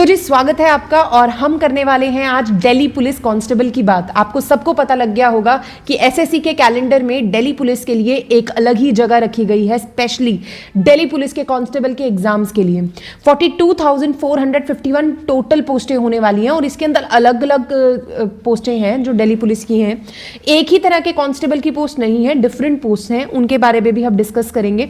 तो जी स्वागत है आपका। और हम करने वाले हैं आज दिल्ली पुलिस कांस्टेबल की बात। आपको सबको पता लग गया होगा कि एसएससी के कैलेंडर में दिल्ली पुलिस के लिए एक अलग ही जगह रखी गई है, स्पेशली दिल्ली पुलिस के कांस्टेबल के एग्जाम्स के लिए। 42,451 टोटल पोस्टें होने वाली हैं और इसके अंदर अलग अलग पोस्टें हैं जो दिल्ली पुलिस की हैं। एक ही तरह के कांस्टेबल की पोस्ट नहीं है, डिफरेंट पोस्ट हैं, उनके बारे में भी हम डिस्कस करेंगे।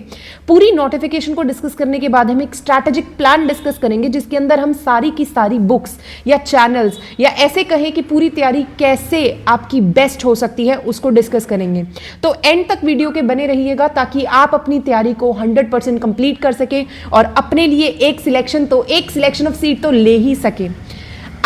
पूरी नोटिफिकेशन को डिस्कस करने के बाद हम एक स्ट्रैटेजिक प्लान डिस्कस करेंगे जिसके अंदर हम सारी की सारी बुक्स या चैनल्स या ऐसे कहें कि पूरी तैयारी कैसे आपकी बेस्ट हो सकती है उसको डिस्कस करेंगे। तो एंड तक वीडियो के बने रहिएगा ताकि आप अपनी तैयारी को 100% कंप्लीट कर सके और अपने लिए एक सिलेक्शन ऑफ सीट तो ले ही सके।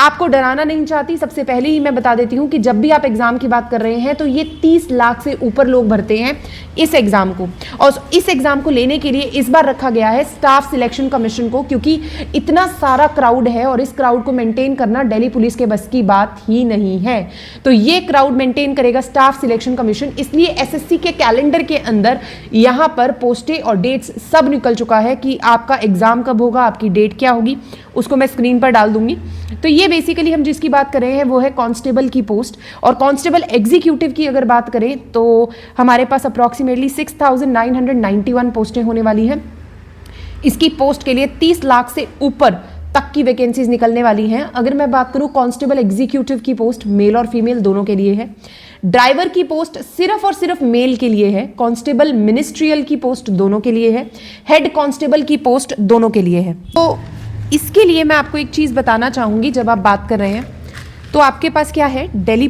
आपको डराना नहीं चाहती, सबसे पहले ही मैं बता देती हूं कि जब भी आप एग्जाम की बात कर रहे हैं तो ये 30 लाख से ऊपर लोग भरते हैं इस एग्जाम को, और इस एग्जाम को लेने के लिए इस बार रखा गया है स्टाफ सिलेक्शन कमीशन को, क्योंकि इतना सारा क्राउड है और इस क्राउड को मेंटेन करना दिल्ली पुलिस के बस की बात ही नहीं है। तो ये क्राउड मेंटेन करेगा स्टाफ सिलेक्शन कमीशन, इसलिए एसएससी के कैलेंडर के अंदर यहां पर पोस्टें और डेट्स सब निकल चुका है कि आपका एग्जाम कब होगा, आपकी डेट क्या होगी, उसको मैं स्क्रीन पर डाल दूंगी। तो ये बेसिकली हम जिसकी बात कर रहे हैं वो है कांस्टेबल की पोस्ट। और कांस्टेबल एग्जीक्यूटिव की अगर बात करें तो हमारे पास अप्रॉक्सीमेटली 6,991 पोस्टें होने वाली हैं। इसकी पोस्ट के लिए 30 लाख से ऊपर तक की वैकेंसीज निकलने वाली हैं। अगर मैं बात करूं कांस्टेबल एग्जीक्यूटिव की पोस्ट मेल और फीमेल दोनों के लिए है। ड्राइवर की पोस्ट सिर्फ और सिर्फ मेल के लिए है। कांस्टेबल मिनिस्ट्रियल की पोस्ट दोनों के लिए है। हेड कांस्टेबल की पोस्ट दोनों के लिए है। तो इसके लिए मैं आपको एक चीज़ बताना चाहूँगी, जब आप बात कर रहे हैं तो आपके पास क्या है, दिल्ली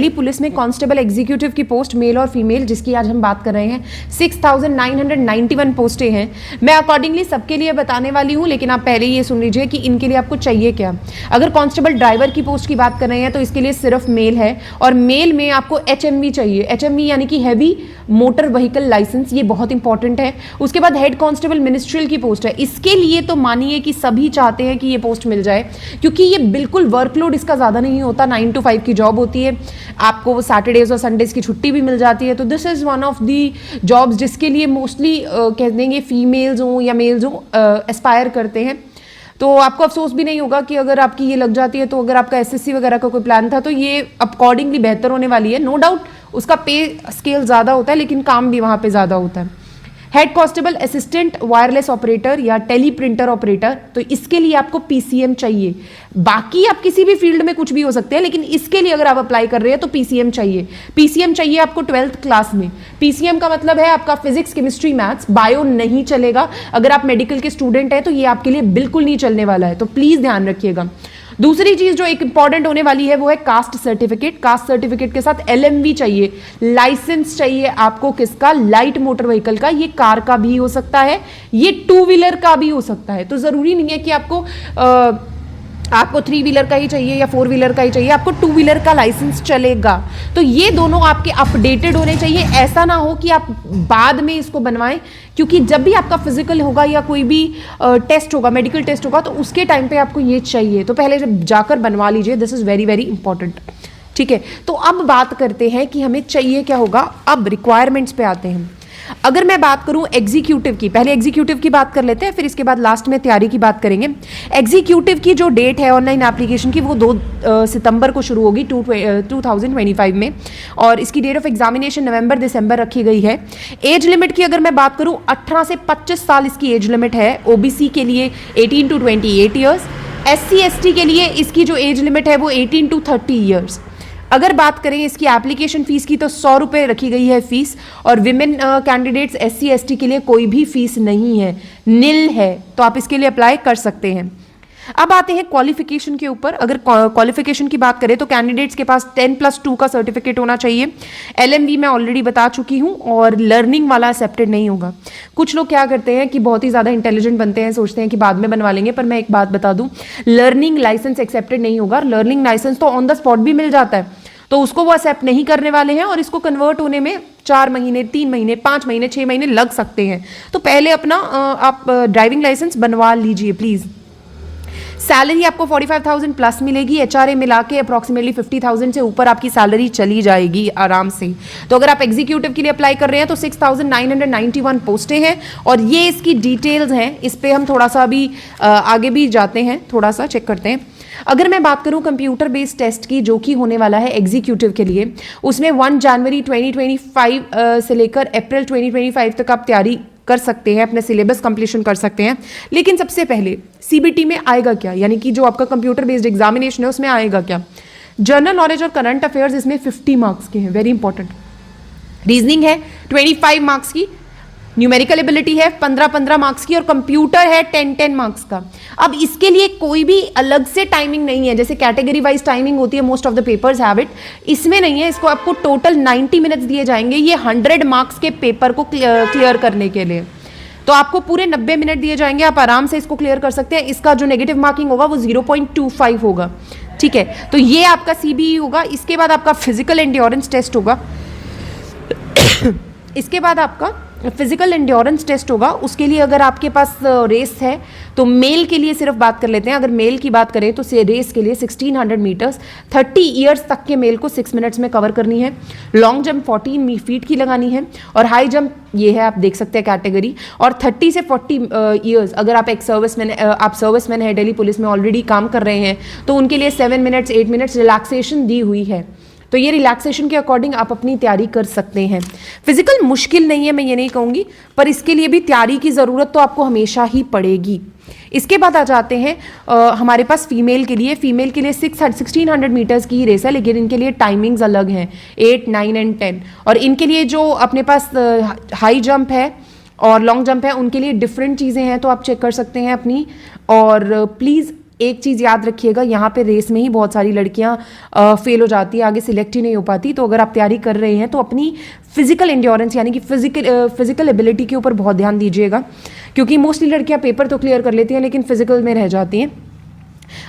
पुलिस में कांस्टेबल एग्जीक्यूटिव की पोस्ट मेल और फीमेल जिसकी आज हम बात कर रहे हैं 6,991 पोस्टें हैं। मैं अकॉर्डिंगली सबके लिए बताने वाली हूं, लेकिन आप पहले ये सुन लीजिए कि इनके लिए आपको चाहिए क्या। अगर कांस्टेबल ड्राइवर की पोस्ट की बात कर रहे हैं तो इसके लिए सिर्फ मेल है, और मेल में आपको HMV चाहिए। HMV यानी कि हैवी मोटर व्हीकल लाइसेंस, ये बहुत इंपॉर्टेंट है। उसके बाद हेड कांस्टेबल मिनिस्ट्रियल की पोस्ट है। इसके लिए तो मानिए कि सभी चाहते हैं कि ये पोस्ट मिल जाए, क्योंकि ये बिल्कुल वर्कलोड इसका ज़्यादा नहीं होता, 9 to 5 की जॉब होती है, आपको सैटरडेज और संडेज की छुट्टी भी मिल जाती है। तो this is one of the jobs जिसके लिए मोस्टली कह देंगे फीमेल्स हों या मेल्स हों एस्पायर करते हैं। तो आपको अफसोस भी नहीं होगा कि अगर आपकी ये लग जाती है, तो अगर आपका एसएससी वगैरह का कोई प्लान था तो ये अकॉर्डिंगली बेहतर होने वाली है। नो डाउट उसका पे स्केल ज़्यादा होता है, लेकिन काम भी वहाँ पे ज़्यादा होता है। Head constable assistant wireless operator या टेली प्रिंटर ऑपरेटर, तो इसके लिए आपको PCM चाहिए। बाकी आप किसी भी फील्ड में कुछ भी हो सकते हैं, लेकिन इसके लिए अगर आप अप्लाई कर रहे हैं तो PCM चाहिए। PCM चाहिए आपको 12th क्लास में। PCM का मतलब है आपका फिजिक्स, केमिस्ट्री, मैथ्स, बायो नहीं चलेगा। अगर आप मेडिकल के स्टूडेंट हैं तो ये आपके लिए बिल्कुल नहीं चलने वाला है, तो प्लीज ध्यान रखिएगा। दूसरी चीज जो एक इंपॉर्टेंट होने वाली है वो है कास्ट सर्टिफिकेट। कास्ट सर्टिफिकेट के साथ LMV चाहिए, लाइसेंस चाहिए आपको। किसका? लाइट मोटर व्हीकल का। ये कार का भी हो सकता है, ये 2 व्हीलर का भी हो सकता है। तो जरूरी नहीं है कि आपको 3 व्हीलर का ही चाहिए या 4 व्हीलर का ही चाहिए, आपको 2 व्हीलर का लाइसेंस चलेगा। तो ये दोनों आपके अपडेटेड होने चाहिए। ऐसा ना हो कि आप बाद में इसको बनवाएं, क्योंकि जब भी आपका फिजिकल होगा या कोई भी टेस्ट होगा, मेडिकल टेस्ट होगा, तो उसके टाइम पे आपको ये चाहिए। तो पहले जब जाकर बनवा लीजिए, this is very very important. ठीक है, तो अब बात करते हैं कि हमें चाहिए क्या होगा। अब रिक्वायरमेंट्स पे आते हैं। अगर मैं बात करूं एग्जीक्यूटिव की, पहले एग्जीक्यूटिव की बात कर लेते हैं, फिर इसके बाद लास्ट में तैयारी की बात करेंगे। एग्जीक्यूटिव की जो डेट है ऑनलाइन एप्लीकेशन की, वो 2 सितंबर को शुरू होगी 2025 में, और इसकी डेट ऑफ एग्जामिनेशन नवंबर-दिसंबर रखी गई है। एज लिमिट की अगर मैं बात करूं, 18 से 25 साल इसकी एज लिमिट है। OBC के लिए 18 to 28 ईयर्स। SC/ST के लिए इसकी जो एज लिमिट है वो 18 to 30 ईयर्स। अगर बात करें इसकी एप्लीकेशन फीस की तो 100 रुपये रखी गई है फीस, और विमेन कैंडिडेट्स SC/ST के लिए कोई भी फीस नहीं है, निल है, तो आप इसके लिए अप्लाई कर सकते हैं। अब आते हैं क्वालिफिकेशन के ऊपर। अगर क्वालिफिकेशन की बात करें तो कैंडिडेट्स के पास 10+2 का सर्टिफिकेट होना चाहिए। LMV मैं ऑलरेडी बता चुकी हूँ, और लर्निंग वाला एक्सेप्टेड नहीं होगा। कुछ लोग क्या करते हैं कि बहुत ही ज़्यादा इंटेलिजेंट बनते हैं, सोचते हैं कि बाद में बनवा लेंगे, पर मैं एक बात बता दूँ, लर्निंग लाइसेंस एक्सेप्टेड नहीं होगा। लर्निंग लाइसेंस तो ऑन द स्पॉट भी मिल जाता है, तो उसको वो एक्सेप्ट नहीं करने वाले हैं, और इसको कन्वर्ट होने में 4 महीने, 3 महीने, 5 महीने, 6 महीने लग सकते हैं। तो पहले अपना आप ड्राइविंग लाइसेंस बनवा लीजिए प्लीज़। सैलरी आपको 45,000 प्लस मिलेगी, एचआरए मिला के अप्रॉक्सीमेटली 50,000 से ऊपर आपकी सैलरी चली जाएगी आराम से। तो अगर आप एग्जीक्यूटिव के लिए अप्लाई कर रहे हैं तो 6,991 पोस्टें हैं और ये इसकी डिटेल्स हैं। इस पे हम थोड़ा सा अभी आगे भी जाते हैं, थोड़ा सा चेक करते हैं। अगर मैं बात करूं कंप्यूटर बेस्ड टेस्ट की जो कि होने वाला है एग्जीक्यूटिव के लिए, उसमें 1 जनवरी 2025 से लेकर अप्रैल 2025 तक आप तैयारी कर सकते हैं, अपने सिलेबस कंप्लीशन कर सकते हैं। लेकिन सबसे पहले सीबीटी में आएगा क्या, यानी कि जो आपका कंप्यूटर बेस्ड एग्जामिनेशन है उसमें आएगा क्या। जनरल नॉलेज और करंट अफेयर्स इसमें 50 मार्क्स के हैं, वेरी इंपॉर्टेंट। रीजनिंग है 25 मार्क्स की, न्यूमेरिकल एबिलिटी है 15 मार्क्स की और कंप्यूटर है 10 मार्क्स का। अब इसके लिए कोई भी अलग से टाइमिंग नहीं है, जैसे कैटेगरी वाइज टाइमिंग होती है, most of the papers have it, इसमें नहीं है। इसको आपको टोटल 90 मिनट्स दिए जाएंगे ये 100 मार्क्स के पेपर को क्लियर करने के लिए। तो आपको पूरे 90 मिनट दिए जाएंगे, आप आराम से इसको क्लियर कर सकते हैं। इसका जो नेगेटिव मार्किंग होगा वो 0.25 होगा, ठीक है। तो ये आपका सीबीई होगा। इसके बाद आपका फिजिकल एंड्योरेंस टेस्ट होगा इसके बाद आपका फिजिकल एंड्योरेंस टेस्ट होगा। उसके लिए अगर आपके पास रेस है तो मेल के लिए सिर्फ बात कर लेते हैं। अगर मेल की बात करें तो रेस के लिए 1600 मीटर्स 30 ईयर्स तक के मेल को 6 मिनट्स में कवर करनी है। लॉन्ग जंप 14 फीट की लगानी है और हाई जंप ये है, आप देख सकते हैं कैटेगरी। और 30 से 40 ईयर्स अगर आप एक सर्विसमैन है, दिल्ली पुलिस में ऑलरेडी काम कर रहे हैं, तो उनके लिए 7 मिनट्स 8 मिनट्स रिलैक्सेशन दी हुई है। तो ये रिलैक्सेशन के अकॉर्डिंग आप अपनी तैयारी कर सकते हैं। फिजिकल मुश्किल नहीं है, मैं ये नहीं कहूँगी, पर इसके लिए भी तैयारी की ज़रूरत तो आपको हमेशा ही पड़ेगी। इसके बाद आ जाते हैं हमारे पास फीमेल के लिए 1600 मीटर्स की ही रेस है, लेकिन इनके लिए टाइमिंग्स अलग हैं 8, 9 एंड 10। और इनके लिए जो अपने पास हाई जंप है और लॉन्ग जंप है उनके लिए डिफरेंट चीज़ें हैं, तो आप चेक कर सकते हैं अपनी। और प्लीज़ एक चीज़ याद रखिएगा, यहाँ पे रेस में ही बहुत सारी लड़कियाँ फेल हो जाती है, आगे सिलेक्ट ही नहीं हो पाती। तो अगर आप तैयारी कर रहे हैं तो अपनी फिजिकल एंड्योरेंस यानी कि फिजिकल एबिलिटी के ऊपर बहुत ध्यान दीजिएगा, क्योंकि मोस्टली लड़कियाँ पेपर तो क्लियर कर लेती हैं लेकिन फिजिकल में रह जाती हैं।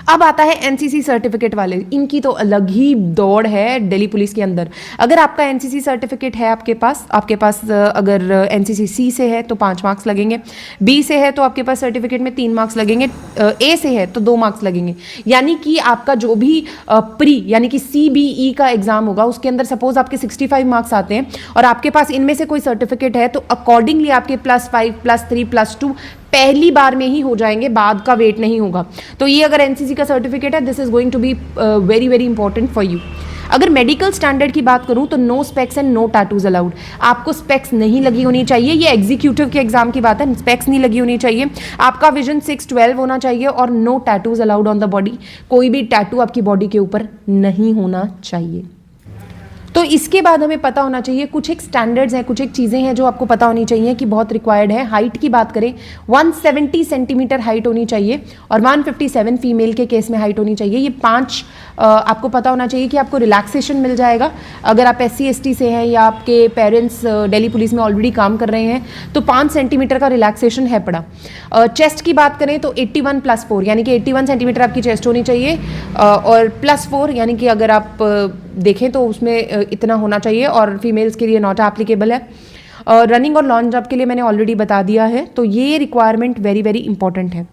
अब आता है एनसीसी सर्टिफिकेट वाले, इनकी तो अलग ही दौड़ है दिल्ली पुलिस के अंदर। अगर आपका एनसीसी सर्टिफिकेट है आपके पास अगर एनसीसी सी से है तो 5 मार्क्स लगेंगे, बी से है तो आपके पास सर्टिफिकेट में 3 मार्क्स लगेंगे, ए से है तो 2 मार्क्स लगेंगे। यानी कि आपका जो भी प्री यानी कि सीबीई का एग्जाम होगा उसके अंदर सपोज आपके 65 मार्क्स आते हैं और आपके पास इनमें से कोई सर्टिफिकेट है तो अकॉर्डिंगली आपके +5, +3, +2 पहली बार में ही हो जाएंगे, बाद का वेट नहीं होगा। तो ये अगर एनसीसी का सर्टिफिकेट है, this is going to be very very important for you. अगर मेडिकल स्टैंडर्ड की बात करूं तो no specs and no tattoos allowed. आपको स्पेक्स नहीं लगी होनी चाहिए, ये एग्जीक्यूटिव के एग्जाम की बात है, स्पेक्स नहीं लगी होनी चाहिए। आपका विजन 6-12 होना चाहिए और no tattoos allowed on the body. कोई भी टैटू आपकी बॉडी के ऊपर नहीं होना चाहिए। तो इसके बाद हमें पता होना चाहिए कुछ एक स्टैंडर्ड्स हैं, कुछ एक चीज़ें हैं जो आपको पता होनी चाहिए कि बहुत रिक्वायर्ड है। हाइट की बात करें 170 सेंटीमीटर हाइट होनी चाहिए और 157 फीमेल के केस में हाइट होनी चाहिए। ये 5 आपको पता होना चाहिए कि आपको रिलैक्सेशन मिल जाएगा अगर आप SC ST से हैं या आपके पेरेंट्स दिल्ली पुलिस में ऑलरेडी काम कर रहे हैं तो 5 सेंटीमीटर का रिलैक्सेशन है पड़ा। चेस्ट की बात करें तो 81+4 यानी कि 81 सेंटीमीटर आपकी चेस्ट होनी चाहिए और +4 यानी कि अगर आप देखें तो उसमें इतना होना चाहिए और फीमेल्स के लिए नॉट एप्लीकेबल है। रनिंग और लॉन्ग जंप के लिए मैंने ऑलरेडी बता दिया है, तो ये रिक्वायरमेंट वेरी वेरी इंपॉर्टेंट है।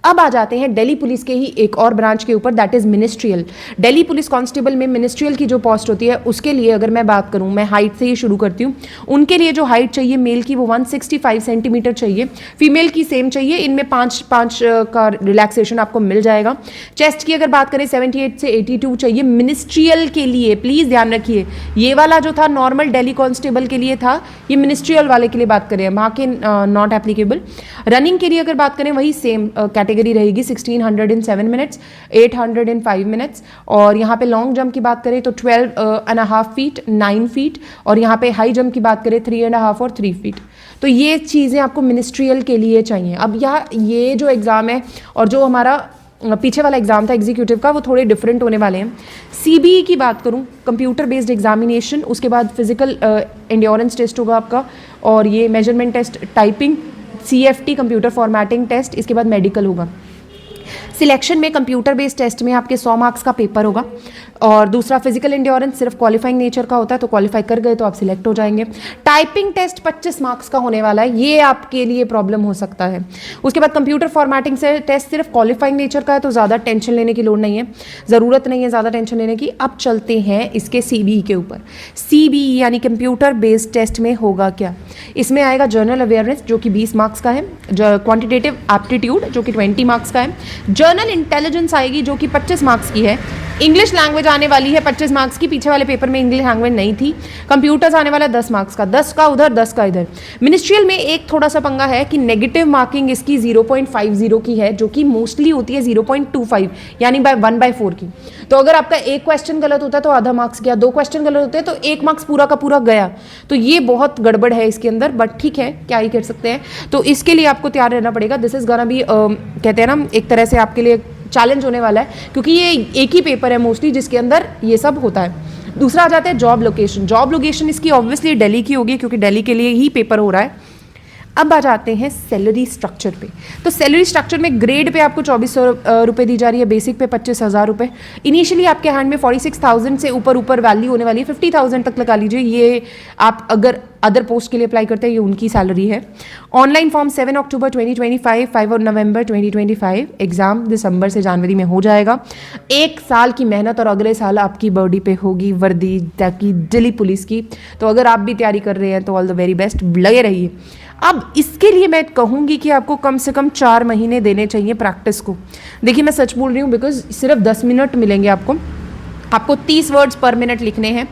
अब आ जाते हैं दिल्ली पुलिस के ही एक और ब्रांच के ऊपर, that is ministerial. Delhi police constable में मिनिस्ट्रियल की जो पोस्ट होती है उसके लिए अगर मैं बात करूं, मैं हाइट से ही शुरू करती हूं। उनके लिए जो हाइट चाहिए मेल की वो 165 सेंटीमीटर चाहिए, फीमेल की सेम चाहिए। इनमें 5 का रिलैक्सेशन आपको मिल जाएगा। चेस्ट की अगर बात करें 78 से 82 चाहिए मिनिस्ट्रियल के लिए। प्लीज़ ध्यान रखिए, ये वाला जो था नॉर्मल दिल्ली कांस्टेबल के लिए था, ये मिनिस्ट्रियल वाले के लिए बात करें, वहाँ के नॉट एप्लीकेबल। रनिंग के लिए अगर बात करें वही सेम कैटेगरी रहेगी 1607 मिनट्स, 805 मिनट्स। और यहाँ पे लॉन्ग जंप की बात करें तो 12.5 फीट, 9 फीट और यहाँ पे हाई जंप की बात करें 3.5 और 3 फीट। तो ये चीज़ें आपको मिनिस्ट्रियल के लिए चाहिए। अब ये जो एग्ज़ाम है और जो हमारा पीछे वाला एग्जाम था एग्जीक्यूटिव का वो थोड़े डिफरेंट होने वाले हैं। सीबीई की बात करूं, कंप्यूटर बेस्ड एग्जामिनेशन, उसके बाद फिजिकल एंड्योरेंस टेस्ट होगा आपका और ये measurement test, typing, CFT computer formatting test, इसके बाद मेडिकल होगा। सिलेक्शन में कंप्यूटर बेस्ड टेस्ट में आपके 100 मार्क्स का पेपर होगा, और दूसरा फिजिकल एंड्योरेंस सिर्फ क्वालिफाइंग नेचर का होता है, तो क्वालिफाई कर गए तो आप सिलेक्ट हो जाएंगे। टाइपिंग टेस्ट 25 मार्क्स का होने वाला है, ये आपके लिए प्रॉब्लम हो सकता है। उसके बाद कंप्यूटर फॉर्मेटिंग से टेस्ट सिर्फ क्वालिफाइंग नेचर का है, तो ज़्यादा टेंशन लेने की लोड नहीं है, ज़रूरत नहीं है ज़्यादा टेंशन लेने की। अब चलते हैं इसके CBE के ऊपर। CBE यानी कंप्यूटर बेस्ड टेस्ट में होगा क्या, इसमें आएगा जनरल अवेयरनेस जो कि 20 मार्क्स का है, क्वांटिटेटिव एप्टीट्यूड जो कि 20 मार्क्स का है, जनरल इंटेलिजेंस आएगी जो कि 25 मार्क्स की है, इंग्लिश लैंग्वेज आने वाली है 25 मार्क्स की, पीछे वाले पेपर में इंग्लिश लैंग्वेज नहीं थी, कंप्यूटर्स आने वाला 10 मार्क्स का, 10 का उधर 10 का इधर। मिनिस्ट्रियल में एक थोड़ा सा पंगा है कि नेगेटिव मार्किंग इसकी 0.50 की है, जो कि मोस्टली होती है 0.25 यानी 1/4 की। तो अगर आपका एक क्वेश्चन गलत होता है तो आधा मार्क्स गया, 2 क्वेश्चन गलत होते हैं तो 1 मार्क्स पूरा का पूरा गया। तो ये बहुत गड़बड़ है इसके अंदर, बट ठीक है क्या ही कर सकते हैं। तो इसके लिए आपको तैयार रहना पड़ेगा। दिस इज गोना बी कहते हैं ना एक तरह से आपके लिए चैलेंज होने वाला है, क्योंकि ये एक ही पेपर है मोस्टली जिसके अंदर ये सब होता है। दूसरा आ जाता है जॉब लोकेशन। जॉब लोकेशन इसकी ऑब्वियसली दिल्ली की होगी, क्योंकि दिल्ली के लिए ही पेपर हो रहा है। अब आ जाते हैं सैलरी स्ट्रक्चर पे। तो सैलरी स्ट्रक्चर में ग्रेड पे आपको 2400 रुपये दी जा रही है, बेसिक पे 25,000 रुपये। इनिशियली आपके हैंड में 46,000 से ऊपर वैल्यू होने वाली है, 50,000 तक लगा लीजिए। ये आप अगर अदर पोस्ट के लिए अप्लाई करते हैं ये उनकी सैलरी है। ऑनलाइन फॉर्म 7 अक्टूबर 2025, 5 नवंबर 2025, एग्जाम दिसंबर से जनवरी में हो जाएगा। 1 साल की मेहनत और अगले साल आपकी बॉडी पे होगी वर्दी ताकि दिल्ली पुलिस की। तो अगर आप भी तैयारी कर रहे हैं तो ऑल द वेरी बेस्ट, लगे रहिए। अब इसके लिए मैं कहूँगी कि आपको कम से कम 4 महीने देने चाहिए प्रैक्टिस को। देखिए मैं सच बोल रही हूँ, बिकॉज सिर्फ 10 मिनट मिलेंगे आपको 30 वर्ड्स पर मिनट लिखने हैं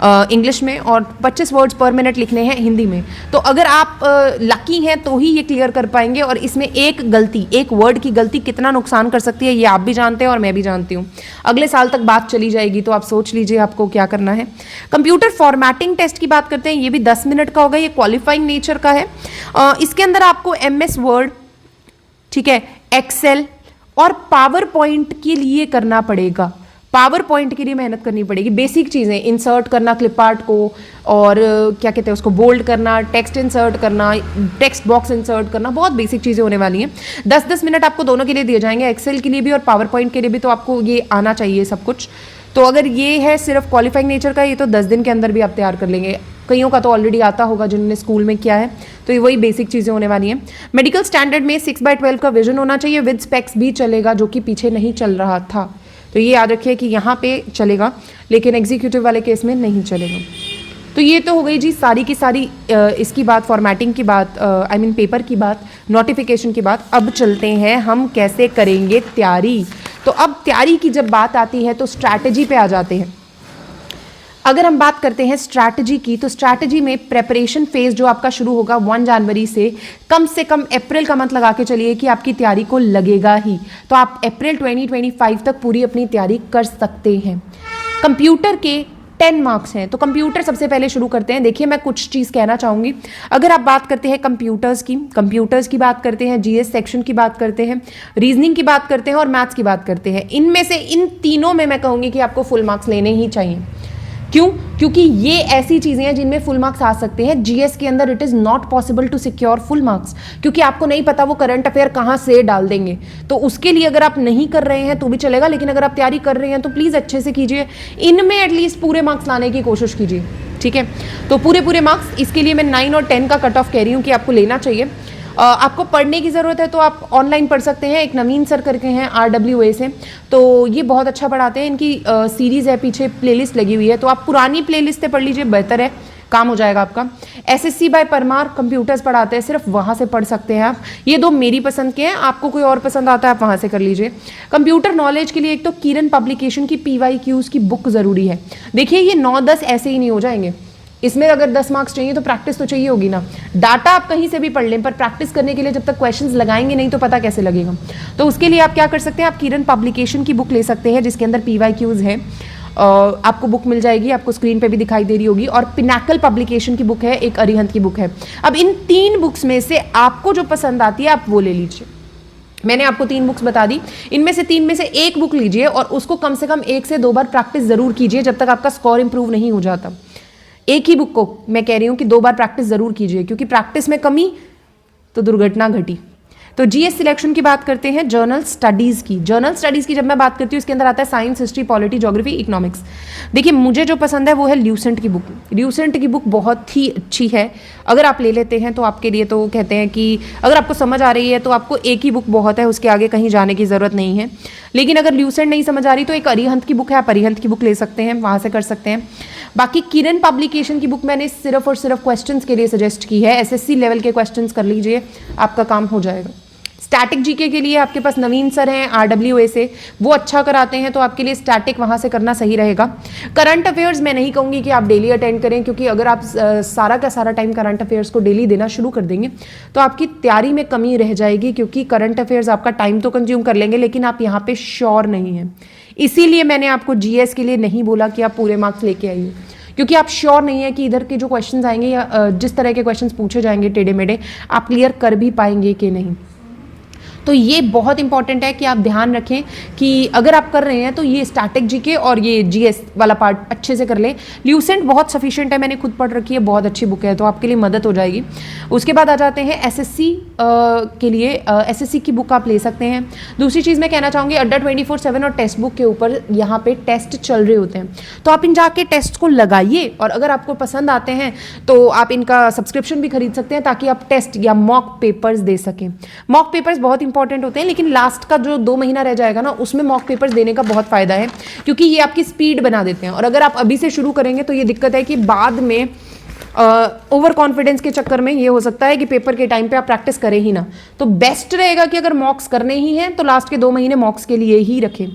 इंग्लिश में और 25 वर्ड्स पर मिनट लिखने हैं हिंदी में। तो अगर आप लकी हैं तो ही ये क्लियर कर पाएंगे। और इसमें एक वर्ड की गलती कितना नुकसान कर सकती है ये आप भी जानते हैं और मैं भी जानती हूँ। अगले साल तक बात चली जाएगी, तो आप सोच लीजिए आपको क्या करना है। कंप्यूटर फॉर्मेटिंग टेस्ट की बात करते हैं, ये भी 10 मिनट का होगा, ये क्वालिफाइंग नेचर का है। इसके अंदर आपको MS वर्ड, ठीक है, एक्सेल और पावर पॉइंट के लिए करना पड़ेगा। पावर पॉइंट के लिए मेहनत करनी पड़ेगी। बेसिक चीज़ें इंसर्ट करना क्लिप आर्ट को, और क्या कहते हैं उसको बोल्ड करना, टेक्स्ट इंसर्ट करना, टेक्स्ट बॉक्स इंसर्ट करना, बहुत बेसिक चीज़ें होने वाली हैं। 10-10 मिनट आपको दोनों के लिए दिए जाएंगे, एक्सेल के लिए भी और पावर पॉइंट के लिए भी। तो आपको ये आना चाहिए सब कुछ। तो अगर ये है सिर्फ क्वालिफाइंग नेचर का, ये तो 10 दिन के अंदर भी आप तैयार कर लेंगे। कईयों का तो ऑलरेडी आता होगा जिन्होंने स्कूल में किया है। तो ये वही बेसिक चीज़ें होने वाली हैं। मेडिकल स्टैंडर्ड में 6/12 का विजन होना चाहिए, विद स्पेक्स भी चलेगा, जो कि पीछे नहीं चल रहा था। तो ये याद रखिए कि यहाँ पे चलेगा, लेकिन एग्जीक्यूटिव वाले केस में नहीं चलेगा। तो ये तो हो गई जी सारी की सारी इसकी बात, फॉर्मेटिंग की बात, आई मीन पेपर की बात, नोटिफिकेशन की बात। अब चलते हैं हम कैसे करेंगे तैयारी। तो अब तैयारी की जब बात आती है तो स्ट्रैटेजी पे आ जाते हैं। अगर हम बात करते हैं स्ट्रैटेजी की, तो स्ट्रैटेजी में प्रेपरेशन फेज जो आपका शुरू होगा 1 जनवरी से कम अप्रैल का मंथ लगा के चलिए कि आपकी तैयारी को लगेगा ही। तो आप अप्रैल 2025 तक पूरी अपनी तैयारी कर सकते हैं। कंप्यूटर के 10 मार्क्स हैं, तो कंप्यूटर सबसे पहले शुरू करते हैं। देखिए मैं कुछ चीज़ कहना चाहूँगी। अगर आप बात करते हैं कंप्यूटर्स की बात करते हैं, GS सेक्शन की बात करते हैं, रीजनिंग की बात करते हैं और मैथ्स की बात करते हैं, इनमें से इन तीनों में मैं कहूँगी कि आपको फुल मार्क्स लेने ही चाहिए। क्यों? क्योंकि ये ऐसी चीज़ें हैं जिनमें फुल मार्क्स आ सकते हैं। GS के अंदर it is not possible to secure full marks, क्योंकि आपको नहीं पता वो करंट अफेयर कहाँ से डाल देंगे। तो उसके लिए अगर आप नहीं कर रहे हैं तो भी चलेगा, लेकिन अगर आप तैयारी कर रहे हैं तो प्लीज़ अच्छे से कीजिए। इनमें एटलीस्ट पूरे मार्क्स लाने की कोशिश कीजिए, ठीक है। तो पूरे मार्क्स, इसके लिए मैं 9 और 10 का कट ऑफ कह रही हूँ कि आपको लेना चाहिए। आपको पढ़ने की ज़रूरत है तो आप ऑनलाइन पढ़ सकते हैं। एक नवीन सर करके हैं RWA से, तो ये बहुत अच्छा पढ़ाते हैं। इनकी सीरीज़ है, पीछे प्लेलिस्ट लगी हुई है, तो आप पुरानी प्लेलिस्ट से पढ़ लीजिए, बेहतर है, काम हो जाएगा आपका। SSC बाय परमार कंप्यूटर्स पढ़ाते हैं, सिर्फ वहाँ से पढ़ सकते हैं आप। ये 2 मेरी पसंद के हैं, आपको कोई और पसंद आता है आप वहाँ से कर लीजिए। कंप्यूटर नॉलेज के लिए एक तो किरण पब्लिकेशन की PYQs की बुक ज़रूरी है। देखिए ये 9-10 ऐसे ही नहीं हो जाएंगे, इसमें अगर 10 मार्क्स चाहिए तो प्रैक्टिस तो चाहिए होगी ना। डाटा आप कहीं से भी पढ़ लें, पर प्रैक्टिस करने के लिए जब तक क्वेश्चंस लगाएंगे नहीं तो पता कैसे लगेगा। तो उसके लिए आप क्या कर सकते हैं, आप किरण पब्लिकेशन की बुक ले सकते हैं जिसके अंदर PYQs है। आपको बुक मिल जाएगी, आपको स्क्रीन पे भी दिखाई दे रही होगी। और पिनाकल पब्लिकेशन की बुक है, एक अरिहंत की बुक है। अब इन 3 बुक्स में से आपको जो पसंद आती है आप वो ले लीजिए। मैंने आपको 3 बुक्स बता दी, इनमें से 3 में से एक बुक लीजिए और उसको कम से कम 1 से 2 बार प्रैक्टिस ज़रूर कीजिए जब तक आपका स्कोर इंप्रूव नहीं हो जाता। एक ही बुक को मैं कह रही हूँ कि 2 बार प्रैक्टिस ज़रूर कीजिए, क्योंकि प्रैक्टिस में कमी तो दुर्घटना घटी। तो जीएस सिलेक्शन की बात करते हैं जर्नल स्टडीज़ की। जर्नल स्टडीज़ की जब मैं बात करती हूँ इसके अंदर आता है science, history, polity, geography, economics. देखिए मुझे जो पसंद है वो है ल्यूसेंट की बुक। ल्यूसेंट की बुक बहुत ही अच्छी है, अगर आप ले लेते हैं तो आपके लिए तो कहते हैं कि अगर आपको समझ आ रही है तो आपको एक ही बुक बहुत है, उसके आगे कहीं जाने की ज़रूरत नहीं है। लेकिन अगर ल्यूसेंट नहीं समझ आ रही तो एक अरिहंत की बुक है, आप अरिहंत की बुक ले सकते हैं, वहाँ से कर सकते हैं। बाकी किरण पब्लिकेशन की बुक मैंने सिर्फ और सिर्फ क्वेश्चंस के लिए सजेस्ट की है, एसएससी लेवल के क्वेश्चंस कर लीजिए, आपका काम हो जाएगा। स्टैटिक जीके के लिए आपके पास नवीन सर हैं आरडब्ल्यूए से, वो अच्छा कराते हैं, तो आपके लिए स्टैटिक वहाँ से करना सही रहेगा। करंट अफेयर्स मैं नहीं कहूँगी कि आप डेली अटेंड करें, क्योंकि अगर आप सारा का सारा टाइम करंट अफेयर्स को डेली देना शुरू कर देंगे तो आपकी तैयारी में कमी रह जाएगी, क्योंकि करंट अफेयर्स आपका टाइम तो कंज्यूम कर लेंगे लेकिन आप यहाँ पे श्योर नहीं हैं। इसीलिए मैंने आपको जीएस के लिए नहीं बोला कि आप पूरे मार्क्स लेके आइए, क्योंकि आप श्योर नहीं है कि इधर के जो क्वेश्चंस आएंगे या जिस तरह के क्वेश्चंस पूछे जाएंगे टेढ़े मेढ़े, आप क्लियर कर भी पाएंगे कि नहीं। तो ये बहुत इंपॉर्टेंट है कि आप ध्यान रखें कि अगर आप कर रहे हैं तो ये स्टैटिक जीके और ये जीएस वाला पार्ट अच्छे से कर लें। ल्यूसेंट बहुत सफिशिएंट है, मैंने खुद पढ़ रखी है, बहुत अच्छी बुक है, तो आपके लिए मदद हो जाएगी। उसके बाद आ जाते हैं एसएससी के लिए। एसएससी की बुक आप ले सकते हैं। दूसरी चीज़ मैं कहना चाहूँगी, अड्डा 24/7 और टेक्स्ट बुक के ऊपर यहाँ पे टेस्ट चल रहे होते हैं, तो आप इन जाके टेस्ट को लगाइए, और अगर आपको पसंद आते हैं तो आप इनका सब्सक्रिप्शन भी खरीद सकते हैं, ताकि आप टेस्ट या मॉक पेपर्स दे सकें। मॉक पेपर्स बहुत इंपॉर्टेंट होते हैं, लेकिन लास्ट का जो 2 महीना रह जाएगा ना, उसमें मॉक पेपर्स देने का बहुत फायदा है, क्योंकि ये आपकी स्पीड बना देते हैं। और अगर आप अभी से शुरू करेंगे तो ये दिक्कत है कि बाद में ओवर कॉन्फिडेंस के चक्कर में ये हो सकता है कि पेपर के टाइम पे आप प्रैक्टिस करें ही ना। तो बेस्ट रहेगा कि अगर मॉक्स करने ही हैं तो लास्ट के 2 महीने मॉक्स के लिए ही रखें।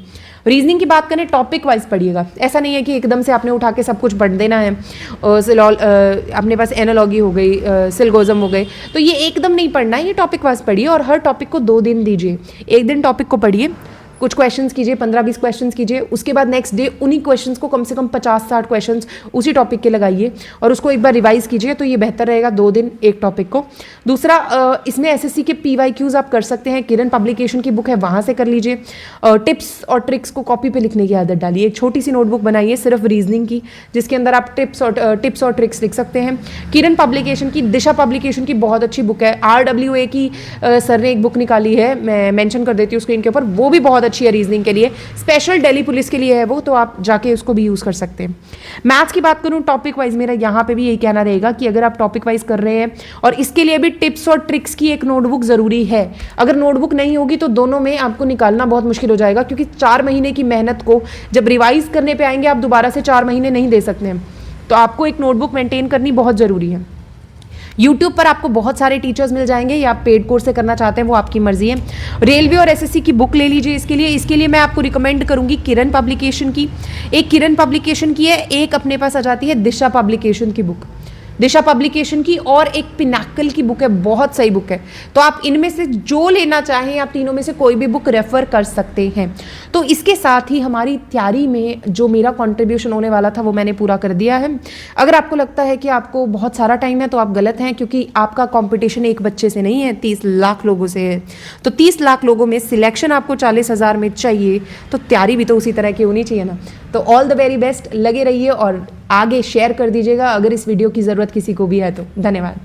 रीजनिंग की बात करें, टॉपिक वाइज पढ़िएगा, ऐसा नहीं है कि एकदम से आपने उठा के सब कुछ पढ़ देना है। अपने पास एनालॉगी हो गई, सिलगोजम हो गए, तो ये एकदम नहीं पढ़ना है, ये टॉपिक वाइज पढ़िए, और हर टॉपिक को 2 दिन दीजिए। एक दिन टॉपिक को पढ़िए, कुछ क्वेश्चंस कीजिए, 15-20 क्वेश्चंस कीजिए, उसके बाद नेक्स्ट डे उन्हीं क्वेश्चंस को कम से कम 50-60 क्वेश्चंस उसी टॉपिक के लगाइए और उसको एक बार रिवाइज कीजिए, तो ये बेहतर रहेगा 2 दिन एक टॉपिक को। दूसरा, इसमें एसएससी के PYQs आप कर सकते हैं, किरण पब्लिकेशन की बुक है, वहाँ से कर लीजिए। टिप्स और ट्रिक्स को कॉपी पे लिखने की आदत डालिए, एक छोटी सी नोटबुक बनाइए सिर्फ रीजनिंग की, जिसके अंदर आप टिप्स और ट्रिक्स लिख सकते हैं। किरण पब्लिकेशन की, दिशा पब्लिकेशन की बहुत अच्छी बुक है, RWA की सर ने एक बुक निकाली है, मैं मेंशन कर देती हूँ स्क्रीन के ऊपर, वो भी बहुत अच्छी है रीजनिंग के लिए, स्पेशल दिल्ली पुलिस के लिए है वो, तो आप जाके उसको भी यूज़ कर सकते हैं। मैथ्स की बात करूँ टॉपिक वाइज, मेरा यहाँ पे भी यही कहना रहेगा कि अगर आप टॉपिक वाइज कर रहे हैं, और इसके लिए भी टिप्स और ट्रिक्स की एक नोटबुक ज़रूरी है। अगर नोटबुक नहीं होगी तो दोनों में आपको निकालना बहुत मुश्किल हो जाएगा, क्योंकि 4 महीने की मेहनत को जब रिवाइज करने पर आएंगे आप दोबारा से 4 महीने नहीं दे सकते हैं, तो आपको एक नोटबुक मेंटेन करनी बहुत ज़रूरी है। YouTube पर आपको बहुत सारे टीचर्स मिल जाएंगे, या आप पेड कोर्स से करना चाहते हैं वो आपकी मर्जी है। रेलवे और एसएससी की बुक ले लीजिए इसके लिए मैं आपको रिकमेंड करूंगी किरण पब्लिकेशन की। एक किरण पब्लिकेशन की है, एक अपने पास आ जाती है दिशा पब्लिकेशन की बुक, दिशा पब्लिकेशन की, और एक पिनाकल की बुक है, बहुत सही बुक है। तो आप इनमें से जो लेना चाहें, आप तीनों में से कोई भी बुक रेफर कर सकते हैं। तो इसके साथ ही हमारी तैयारी में जो मेरा कंट्रीब्यूशन होने वाला था वो मैंने पूरा कर दिया है। अगर आपको लगता है कि आपको बहुत सारा टाइम है तो आप गलत हैं, क्योंकि आपका कंपटीशन एक बच्चे से नहीं है, 30 लाख लोगों से है। तो 30 लाख लोगों में सिलेक्शन आपको 40,000 में चाहिए, तो तैयारी भी तो उसी तरह की होनी चाहिए ना। तो ऑल द वेरी बेस्ट, लगे रहिए और आगे शेयर कर दीजिएगा अगर इस वीडियो की ज़रूरत किसी को भी है तो। धन्यवाद।